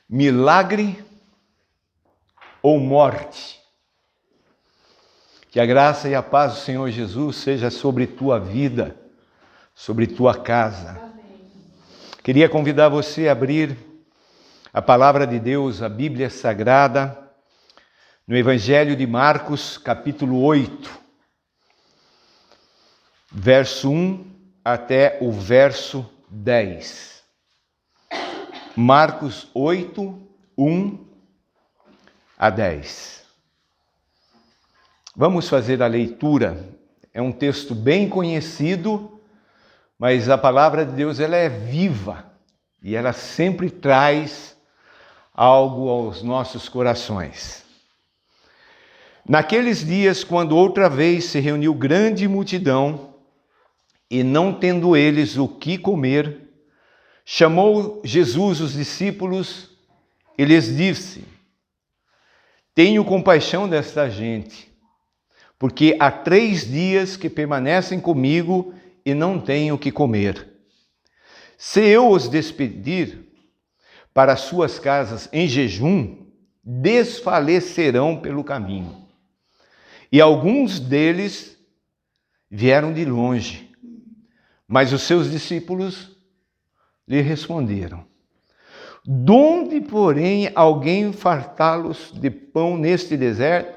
milagre ou morte. Que a graça e a paz do Senhor Jesus seja sobre tua vida, sobre tua casa. Amém. Queria convidar você a abrir a palavra de Deus, a Bíblia Sagrada, no Evangelho de Marcos, capítulo 8, verso 1 até o verso 10. Marcos 8, 1 a 10. Vamos fazer a leitura. É um texto bem conhecido, mas a palavra de Deus ela é viva e ela sempre traz algo aos nossos corações. Naqueles dias, quando outra vez se reuniu grande multidão, e não tendo eles o que comer, chamou Jesus os discípulos e lhes disse: tenho compaixão desta gente, porque há 3 dias que permanecem comigo e não têm o que comer. Se eu os despedir para suas casas em jejum, desfalecerão pelo caminho. E alguns deles vieram de longe, mas os seus discípulos lhe responderam: donde, porém, alguém fartá-los de pão neste deserto?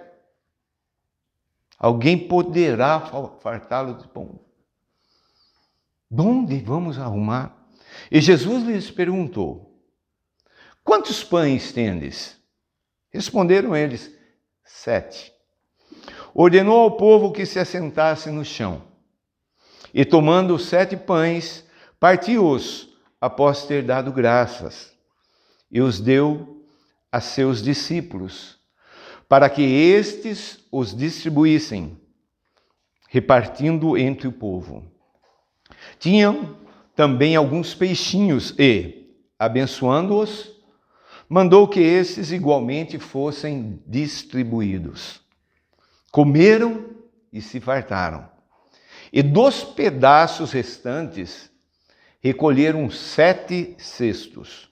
Alguém poderá fartá-los de pão? Donde vamos arrumar? E Jesus lhes perguntou: quantos pães tendes? Responderam eles: 7. Ordenou ao povo que se assentasse no chão. E tomando os 7 pães, partiu-os, após ter dado graças, e os deu a seus discípulos, para que estes os distribuíssem, repartindo entre o povo. Tinham também alguns peixinhos e, abençoando-os, mandou que estes igualmente fossem distribuídos. Comeram e se fartaram. E dos pedaços restantes, recolheram 7 cestos.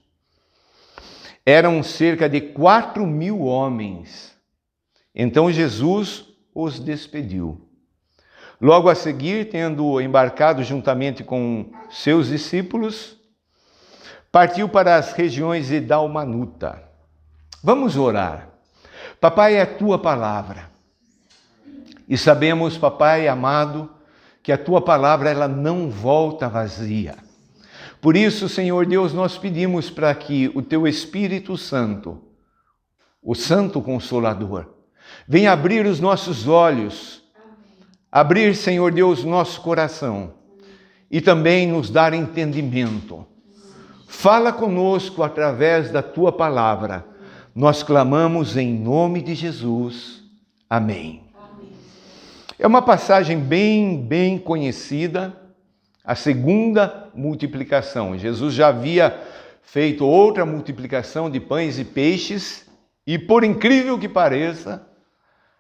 Eram cerca de 4.000 homens. Então Jesus os despediu. Logo a seguir, tendo embarcado juntamente com seus discípulos, partiu para as regiões de Dalmanuta. Vamos orar. Papai, é a tua palavra. E sabemos, papai amado, que a tua palavra ela não volta vazia. Por isso, Senhor Deus, nós pedimos para que o teu Espírito Santo, o Santo Consolador, venha abrir os nossos olhos, abrir, Senhor Deus, nosso coração e também nos dar entendimento. Fala conosco através da tua palavra. Nós clamamos em nome de Jesus. Amém. É uma passagem bem conhecida, a segunda multiplicação. Jesus já havia feito outra multiplicação de pães e peixes, e por incrível que pareça,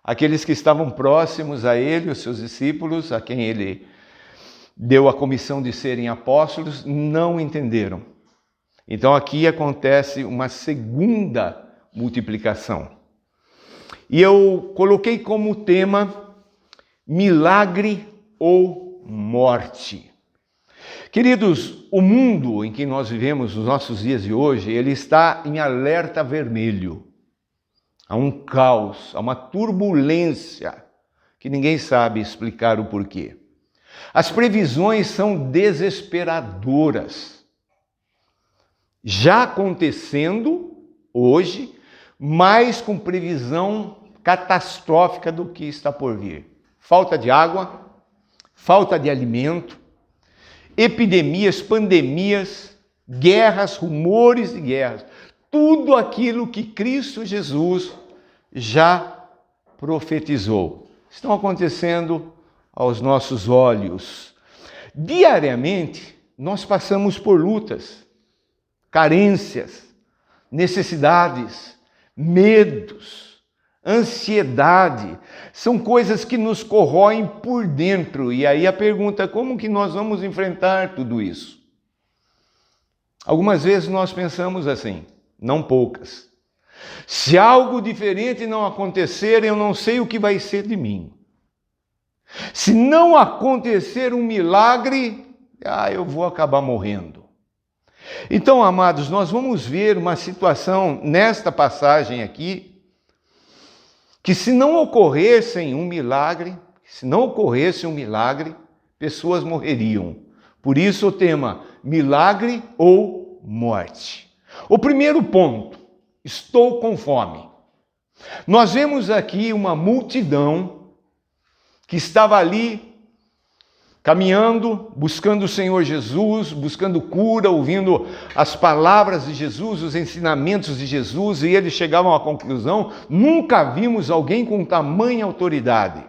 aqueles que estavam próximos a ele, os seus discípulos, a quem ele deu a comissão de serem apóstolos, não entenderam. Então aqui acontece uma segunda multiplicação. E eu coloquei como tema milagre ou morte. Queridos, o mundo em que nós vivemos nos nossos dias de hoje, ele está em alerta vermelho. Há um caos, há uma turbulência que ninguém sabe explicar o porquê. As previsões são desesperadoras. Já acontecendo hoje, mas com previsão catastrófica do que está por vir. Falta de água, falta de alimento, epidemias, pandemias, guerras, rumores de guerras. Tudo aquilo que Cristo Jesus já profetizou. Estão acontecendo aos nossos olhos. Diariamente, nós passamos por lutas, carências, necessidades, medos, ansiedade, são coisas que nos corroem por dentro. E aí a pergunta, como que nós vamos enfrentar tudo isso? Algumas vezes nós pensamos assim: não poucas. Se algo diferente não acontecer, eu não sei o que vai ser de mim. Se não acontecer um milagre, eu vou acabar morrendo. Então, amados, nós vamos ver uma situação nesta passagem aqui, que se não ocorresse um milagre, pessoas morreriam. Por isso o tema, milagre ou morte. O primeiro ponto, estou com fome. Nós vemos aqui uma multidão que estava ali caminhando, buscando o Senhor Jesus, buscando cura, ouvindo as palavras de Jesus, os ensinamentos de Jesus, e eles chegavam à conclusão: nunca vimos alguém com tamanha autoridade.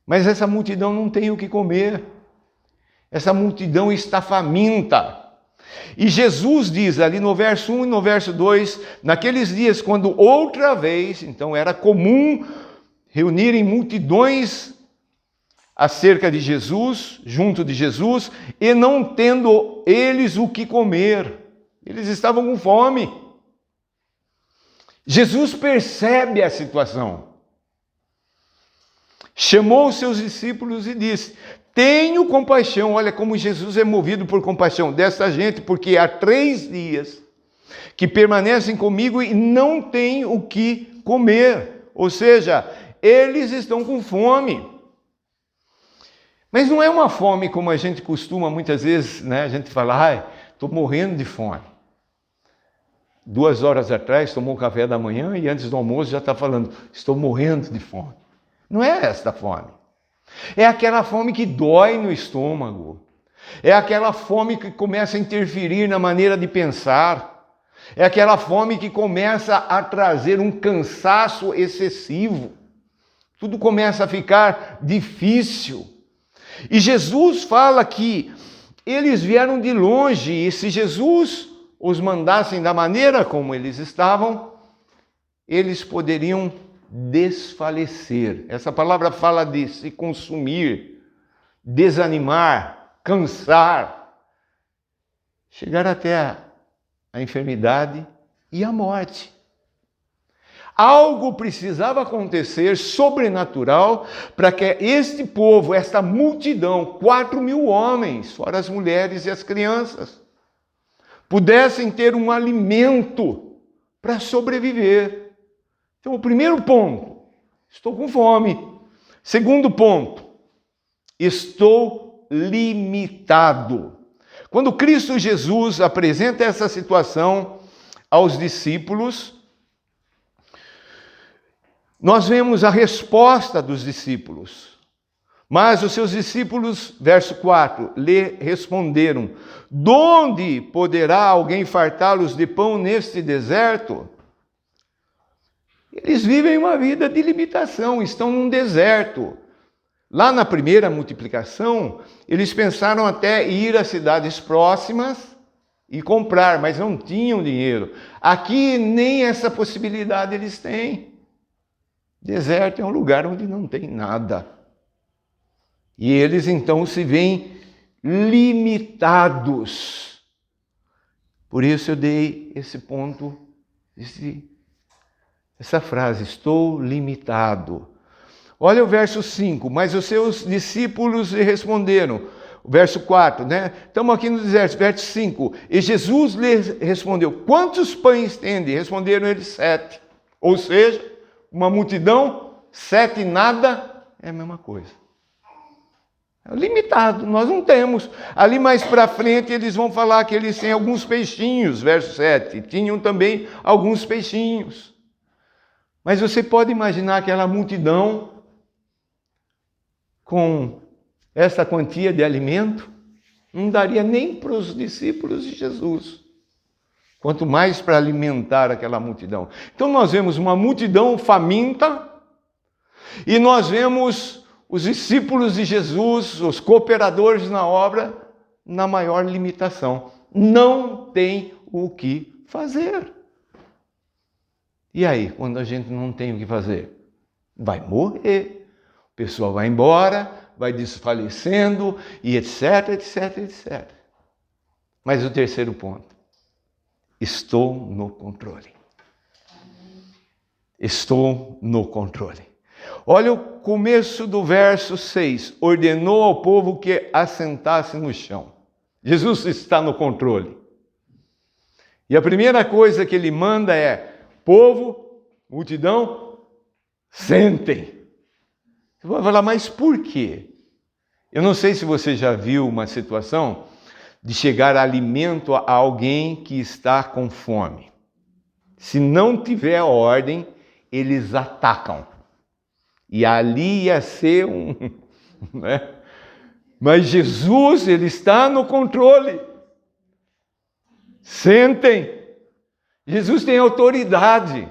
Mas essa multidão não tem o que comer. Essa multidão está faminta. E Jesus diz ali no verso 1 e no verso 2, naqueles dias quando outra vez, então era comum reunirem multidões acerca de Jesus, junto de Jesus, e não tendo eles o que comer. Eles estavam com fome. Jesus percebe a situação. Chamou os seus discípulos e disse: tenho compaixão. Olha como Jesus é movido por compaixão dessa gente, porque há 3 dias que permanecem comigo e não têm o que comer. Ou seja, eles estão com fome. Mas não é uma fome como a gente costuma muitas vezes, né? A gente fala: estou morrendo de fome. 2 horas atrás tomou um café da manhã e antes do almoço já está falando: estou morrendo de fome. Não é esta fome. É aquela fome que dói no estômago. É aquela fome que começa a interferir na maneira de pensar. É aquela fome que começa a trazer um cansaço excessivo. Tudo começa a ficar difícil. E Jesus fala que eles vieram de longe, e se Jesus os mandassem da maneira como eles estavam, eles poderiam desfalecer. Essa palavra fala de se consumir, desanimar, cansar, chegar até a enfermidade e a morte. Algo precisava acontecer sobrenatural para que este povo, esta multidão, 4.000 homens, fora as mulheres e as crianças, pudessem ter um alimento para sobreviver. Então, o primeiro ponto, estou com fome. Segundo ponto, estou limitado. Quando Cristo Jesus apresenta essa situação aos discípulos, nós vemos a resposta dos discípulos. Mas os seus discípulos, verso 4, lhe responderam: donde poderá alguém fartá-los de pão neste deserto? Eles vivem uma vida de limitação, estão num deserto. Lá na primeira multiplicação, eles pensaram até ir a cidades próximas e comprar, mas não tinham dinheiro. Aqui nem essa possibilidade eles têm. Deserto é um lugar onde não tem nada. E eles então se veem limitados. Por isso eu dei esse ponto, essa frase, estou limitado. Olha o verso 5, mas os seus discípulos lhe responderam. O verso 4, né? Estamos aqui no deserto, verso 5. E Jesus lhe respondeu: quantos pães tende? Responderam eles 7. Ou seja, uma multidão, 7 nada, é a mesma coisa. É limitado, nós não temos. Ali mais para frente eles vão falar que eles têm alguns peixinhos, verso 7. Tinham também alguns peixinhos. Mas você pode imaginar aquela multidão com essa quantia de alimento? Não daria nem para os discípulos de Jesus, quanto mais para alimentar aquela multidão. Então nós vemos uma multidão faminta e nós vemos os discípulos de Jesus, os cooperadores na obra, na maior limitação. Não tem o que fazer. E aí, quando a gente não tem o que fazer? Vai morrer, o pessoal vai embora, vai desfalecendo, e etc, etc, etc. Mas o terceiro ponto, estou no controle. Estou no controle. Olha o começo do verso 6. Ordenou ao povo que assentasse no chão. Jesus está no controle. E a primeira coisa que ele manda é: povo, multidão, sentem. Você vai falar, mas por quê? Eu não sei se você já viu uma situação de chegar alimento a alguém que está com fome. Se não tiver ordem, eles atacam. E ali ia ser né? Mas Jesus, ele está no controle. Sentem. Jesus tem autoridade.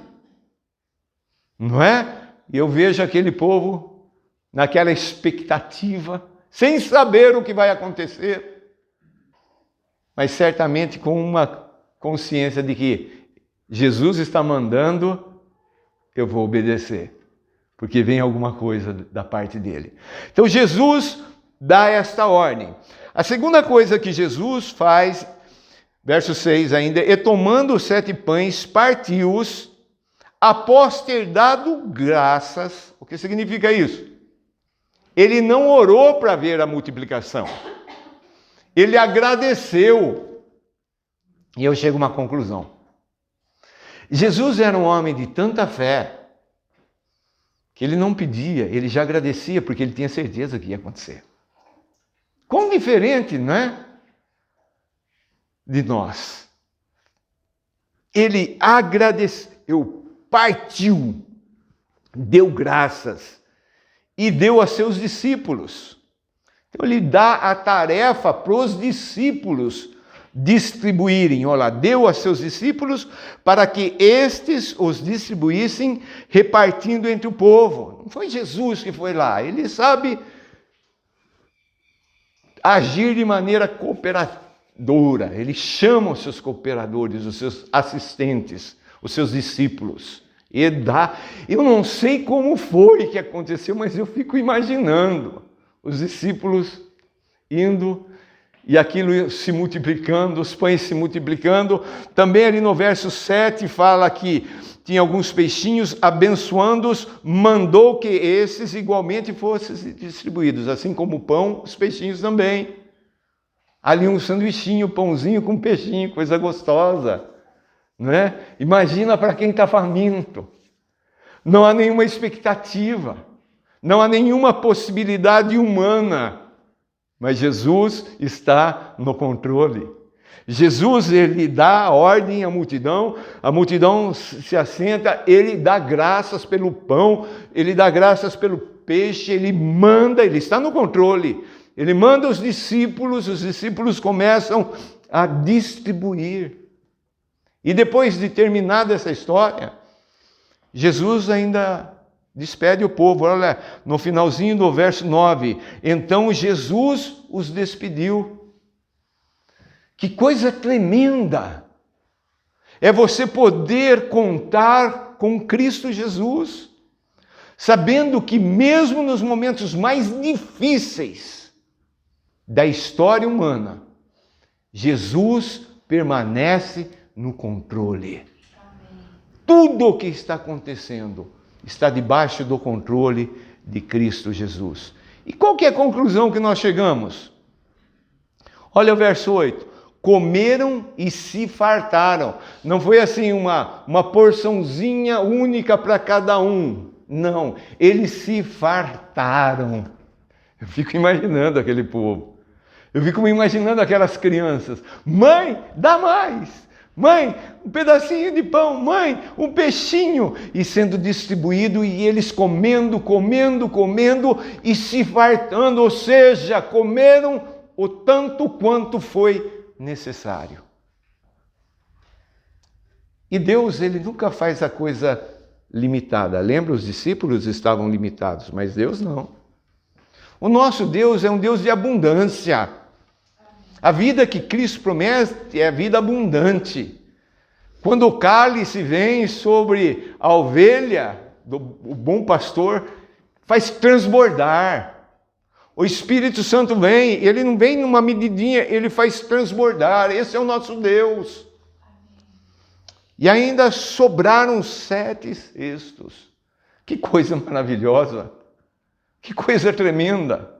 Não é? E eu vejo aquele povo naquela expectativa, sem saber o que vai acontecer, mas certamente com uma consciência de que Jesus está mandando, eu vou obedecer, porque vem alguma coisa da parte dele. Então Jesus dá esta ordem. A segunda coisa que Jesus faz, verso 6 ainda, é tomando os 7 pães, partiu-os, após ter dado graças. O que significa isso? Ele não orou para ver a multiplicação. Ele agradeceu. E eu chego a uma conclusão. Jesus era um homem de tanta fé que ele não pedia, ele já agradecia porque ele tinha certeza que ia acontecer. Quão diferente, não é? De nós. Ele agradeceu, partiu, deu graças e deu a seus discípulos. Então ele dá a tarefa para os discípulos distribuírem. Olha, deu a seus discípulos para que estes os distribuíssem, repartindo entre o povo. Não foi Jesus que foi lá, ele sabe agir de maneira cooperadora. Ele chama os seus cooperadores, os seus assistentes, os seus discípulos. E dá. Eu não sei como foi que aconteceu, mas eu fico imaginando os discípulos indo e aquilo se multiplicando, os pães se multiplicando. Também ali no verso 7 fala que tinha alguns peixinhos, abençoando-os, mandou que esses igualmente fossem distribuídos, assim como o pão, os peixinhos também. Ali um sanduichinho, pãozinho com peixinho, coisa gostosa, não é? Imagina para quem está faminto. Não há nenhuma expectativa, não há nenhuma possibilidade humana, mas Jesus está no controle. Jesus, ele dá a ordem à multidão, a multidão se assenta, ele dá graças pelo pão, ele dá graças pelo peixe, ele manda, ele está no controle. Ele manda os discípulos começam a distribuir. E depois de terminada essa história, Jesus ainda despede o povo. Olha, no finalzinho do verso 9, então Jesus os despediu. Que coisa tremenda é você poder contar com Cristo Jesus, sabendo que mesmo nos momentos mais difíceis da história humana, Jesus permanece no controle. Amém. Tudo o que está acontecendo está debaixo do controle de Cristo Jesus. E qual que é a conclusão que nós chegamos? Olha o verso 8. Comeram e se fartaram. Não foi assim uma porçãozinha única para cada um. Não, eles se fartaram. Eu fico imaginando aquele povo. Eu fico me imaginando aquelas crianças. Mãe, dá mais. Mãe, um pedacinho de pão. Mãe, um peixinho. E sendo distribuído e eles comendo e se fartando. Ou seja, comeram o tanto quanto foi necessário. E Deus, ele nunca faz a coisa limitada. Lembra, os discípulos estavam limitados, mas Deus não. O nosso Deus é um Deus de abundância. A vida que Cristo promete é a vida abundante. Quando o cálice vem sobre a ovelha, o bom pastor, faz transbordar. O Espírito Santo vem, ele não vem numa medidinha, ele faz transbordar. Esse é o nosso Deus. E ainda sobraram 7 cestos. Que coisa maravilhosa! Que coisa tremenda!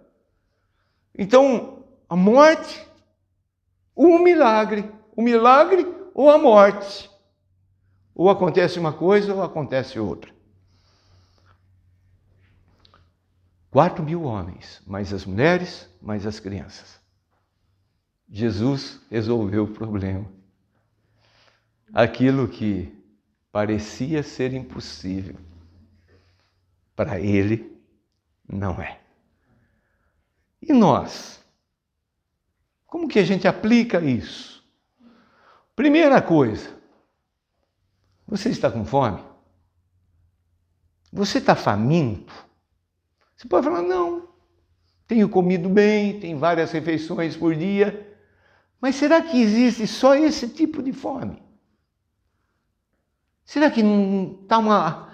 Então, a morte, o milagre ou a morte. Ou acontece uma coisa ou acontece outra. 4.000 homens, mais as mulheres, mais as crianças. Jesus resolveu o problema. Aquilo que parecia ser impossível, para ele não é. E nós? Como que a gente aplica isso? Primeira coisa, você está com fome? Você está faminto? Você pode falar, não, tenho comido bem, tenho várias refeições por dia, mas será que existe só esse tipo de fome? Será que não está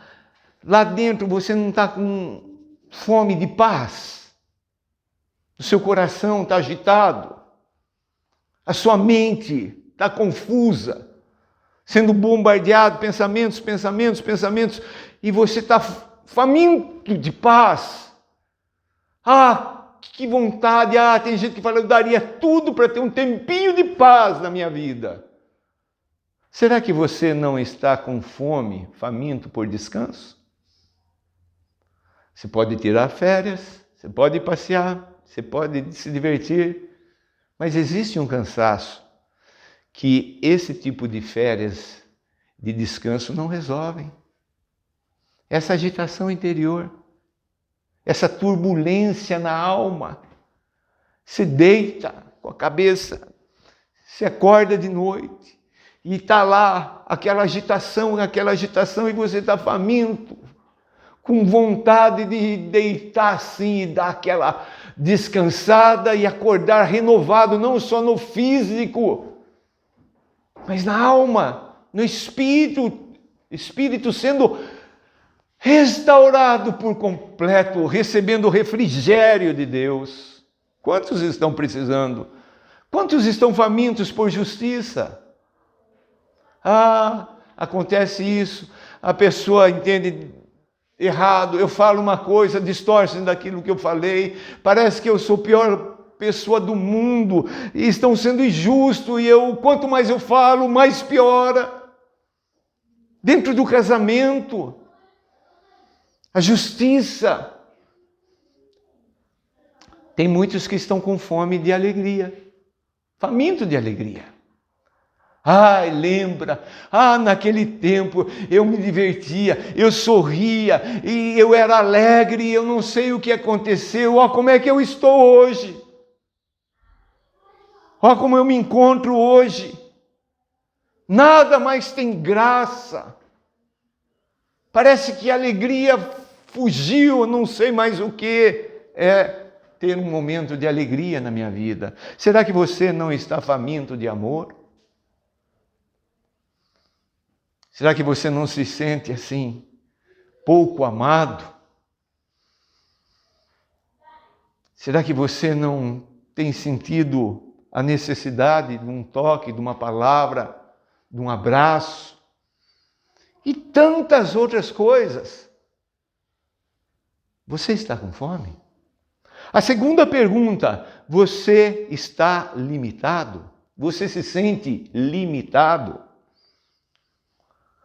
lá dentro você não está com fome de paz? O seu coração está agitado, a sua mente está confusa, sendo bombardeado, pensamentos, e você está faminto de paz. Que vontade, tem gente que fala, eu daria tudo para ter um tempinho de paz na minha vida. Será que você não está com fome, faminto por descanso? Você pode tirar férias, você pode passear, você pode se divertir, mas existe um cansaço que esse tipo de férias, de descanso, não resolvem. Essa agitação interior, essa turbulência na alma, se deita com a cabeça, se acorda de noite, e está lá aquela agitação, e você está faminto, com vontade de deitar assim e dar aquela descansada e acordar renovado, não só no físico, mas na alma, no espírito sendo restaurado por completo, recebendo o refrigério de Deus. Quantos estão precisando? Quantos estão famintos por justiça? Acontece isso, a pessoa entende errado, eu falo uma coisa, distorcem daquilo que eu falei, parece que eu sou a pior pessoa do mundo, e estão sendo injustos, e quanto mais eu falo, mais piora. Dentro do casamento, a justiça. Tem muitos que estão com fome de alegria, faminto de alegria. Lembra, naquele tempo eu me divertia, eu sorria, e eu era alegre, e eu não sei o que aconteceu, como é que eu estou hoje. Como eu me encontro hoje. Nada mais tem graça. Parece que a alegria fugiu, não sei mais o que é ter um momento de alegria na minha vida. Será que você não está faminto de amor? Será que você não se sente assim, pouco amado? Será que você não tem sentido a necessidade de um toque, de uma palavra, de um abraço? E tantas outras coisas. Você está com fome? A segunda pergunta, você está limitado? Você se sente limitado?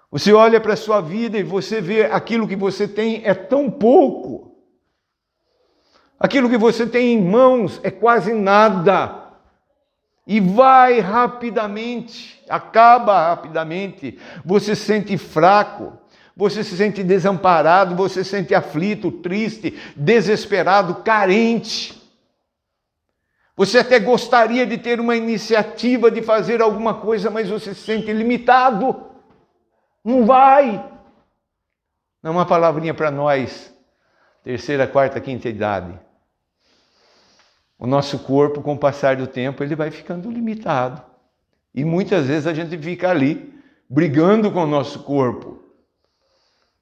Você olha para a sua vida e você vê aquilo que você tem é tão pouco. Aquilo que você tem em mãos é quase nada. E vai rapidamente, acaba rapidamente. Você se sente fraco, você se sente desamparado, você se sente aflito, triste, desesperado, carente. Você até gostaria de ter uma iniciativa de fazer alguma coisa, mas você se sente limitado. Não vai. Não, uma palavrinha para nós, 3ª, 4ª, 5ª idade. O nosso corpo, com o passar do tempo, ele vai ficando limitado. E muitas vezes a gente fica ali, brigando com o nosso corpo,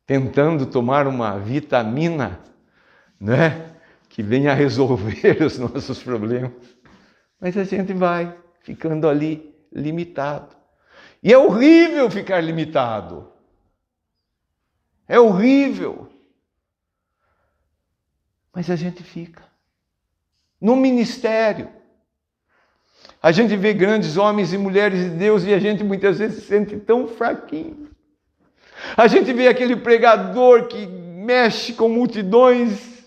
tentando tomar uma vitamina, né, que venha resolver os nossos problemas. Mas a gente vai ficando ali limitado. E é horrível ficar limitado. É horrível. Mas a gente fica. No ministério, a gente vê grandes homens e mulheres de Deus e a gente muitas vezes se sente tão fraquinho. A gente vê aquele pregador que mexe com multidões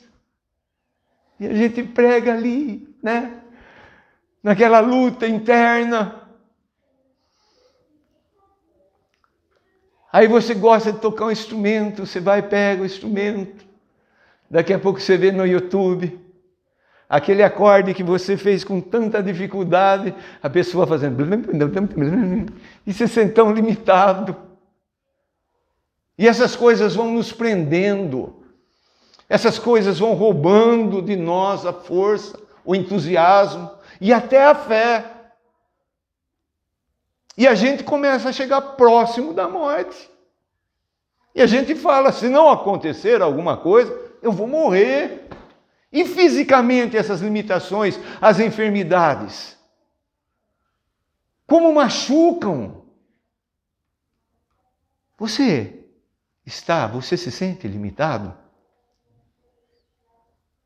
e a gente prega ali, né? Naquela luta interna. Aí você gosta de tocar um instrumento, você vai e pega o instrumento. Daqui a pouco você vê no YouTube aquele acorde que você fez com tanta dificuldade, a pessoa fazendo... E você se sente tão limitado. E essas coisas vão nos prendendo. Essas coisas vão roubando de nós a força, o entusiasmo e até a fé. E a gente começa a chegar próximo da morte. E a gente fala, se não acontecer alguma coisa, eu vou morrer. E fisicamente essas limitações, as enfermidades, como machucam. Você se sente limitado?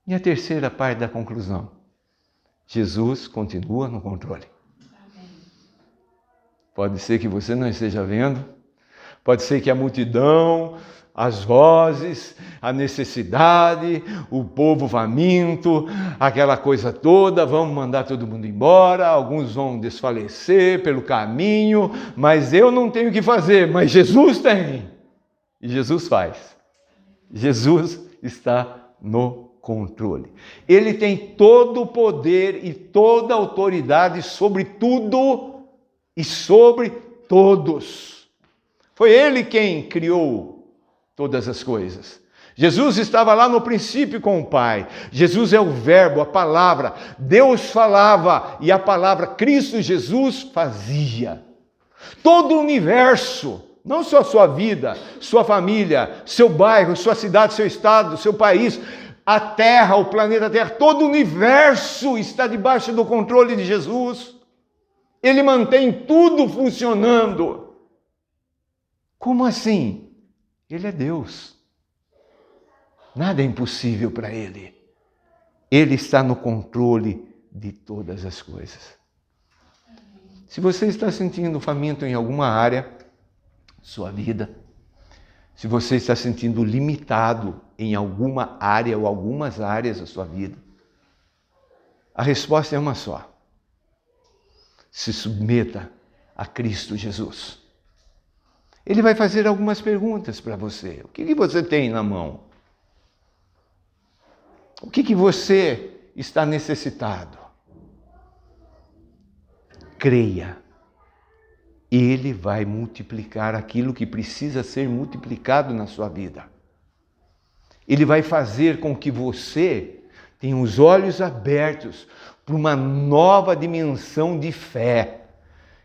E a terceira parte da conclusão. Jesus continua no controle. Pode ser que você não esteja vendo, pode ser que a multidão, as vozes, a necessidade, o povo faminto, aquela coisa toda, vamos mandar todo mundo embora, alguns vão desfalecer pelo caminho, mas eu não tenho o que fazer, mas Jesus tem. E Jesus faz. Jesus está no controle. Ele tem todo o poder e toda a autoridade sobre tudo e sobre todos. Foi Ele quem criou todas as coisas. Jesus estava lá no princípio com o Pai. Jesus é o verbo, a palavra. Deus falava e a palavra Cristo Jesus fazia. Todo o universo, não só a sua vida, sua família, seu bairro, sua cidade, seu estado, seu país, a Terra, o planeta Terra, todo o universo está debaixo do controle de Jesus. Ele mantém tudo funcionando. Como assim? Ele é Deus. Nada é impossível para Ele. Ele está no controle de todas as coisas. Se você está sentindo faminto em alguma área da sua vida, se você está sentindo limitado em alguma área ou algumas áreas da sua vida, a resposta é uma só. Se submeta a Cristo Jesus. Ele vai fazer algumas perguntas para você. O que você tem na mão? O que você está necessitado? Creia. Ele vai multiplicar aquilo que precisa ser multiplicado na sua vida. Ele vai fazer com que você tenha os olhos abertos para uma nova dimensão de fé,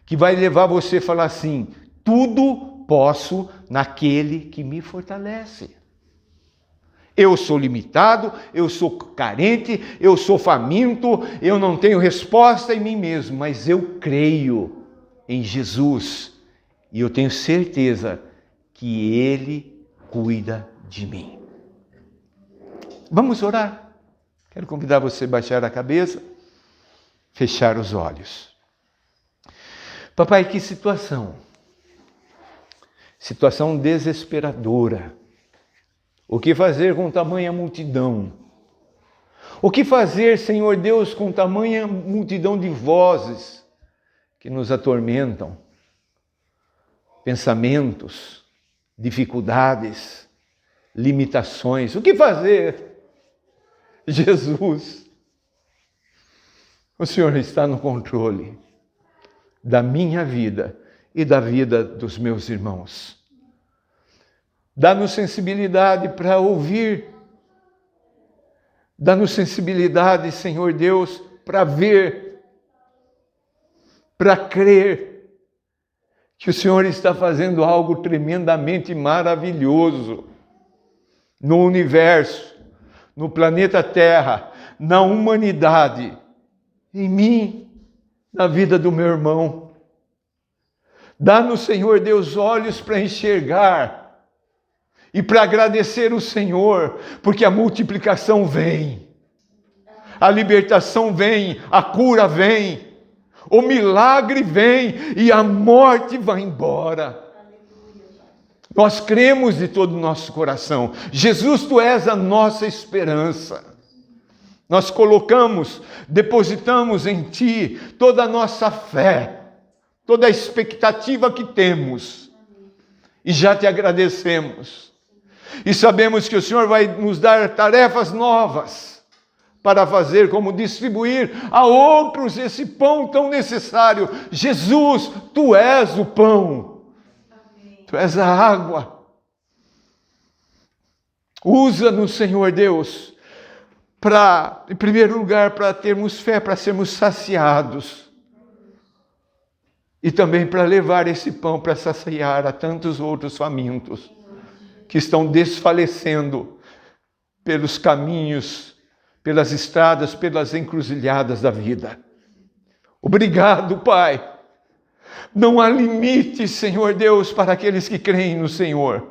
que vai levar você a falar assim, tudo posso naquele que me fortalece. Eu sou limitado, eu sou carente, eu sou faminto, eu não tenho resposta em mim mesmo, mas eu creio em Jesus e eu tenho certeza que Ele cuida de mim. Vamos orar? Quero convidar você a baixar a cabeça, fechar os olhos. Papai, que situação? Situação desesperadora. O que fazer com tamanha multidão? O que fazer, Senhor Deus, com tamanha multidão de vozes que nos atormentam? Pensamentos, dificuldades, limitações. O que fazer? Jesus, o Senhor está no controle da minha vida e da vida dos meus irmãos. Dá-nos sensibilidade para ouvir. Dá-nos sensibilidade, Senhor Deus, para ver, para crer que o Senhor está fazendo algo tremendamente maravilhoso no universo, no planeta Terra, na humanidade, em mim, na vida do meu irmão. Dá-nos, Senhor Deus, olhos para enxergar e para agradecer o Senhor, porque a multiplicação vem, a libertação vem, a cura vem, o milagre vem e a morte vai embora. Nós cremos de todo o nosso coração. Jesus, Tu és a nossa esperança. Nós colocamos, depositamos em Ti toda a nossa fé, toda a expectativa que temos. E já Te agradecemos. E sabemos que o Senhor vai nos dar tarefas novas para fazer, como distribuir a outros esse pão tão necessário. Jesus, Tu és o pão. Tu és a água. Usa-nos, Senhor Deus, em primeiro lugar, para termos fé, para sermos saciados. E também para levar esse pão para saciar a tantos outros famintos que estão desfalecendo pelos caminhos, pelas estradas, pelas encruzilhadas da vida. Obrigado, Pai. Não há limite, Senhor Deus, para aqueles que creem no Senhor.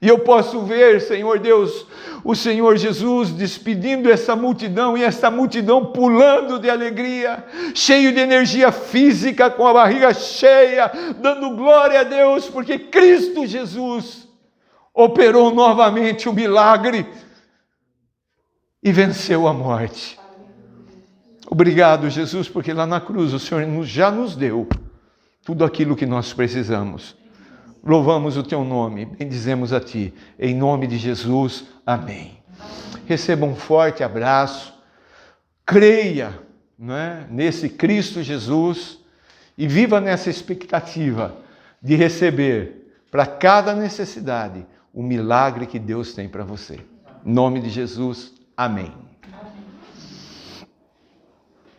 E eu posso ver, Senhor Deus, o Senhor Jesus despedindo essa multidão, e essa multidão pulando de alegria, cheio de energia física, com a barriga cheia, dando glória a Deus, porque Cristo Jesus operou novamente o milagre e venceu a morte. Obrigado, Jesus, porque lá na cruz o Senhor já nos deu tudo aquilo que nós precisamos. Louvamos o Teu nome, bendizemos a Ti, em nome de Jesus, amém. Receba um forte abraço, creia, nesse Cristo Jesus e viva nessa expectativa de receber para cada necessidade o milagre que Deus tem para você. Em nome de Jesus, amém.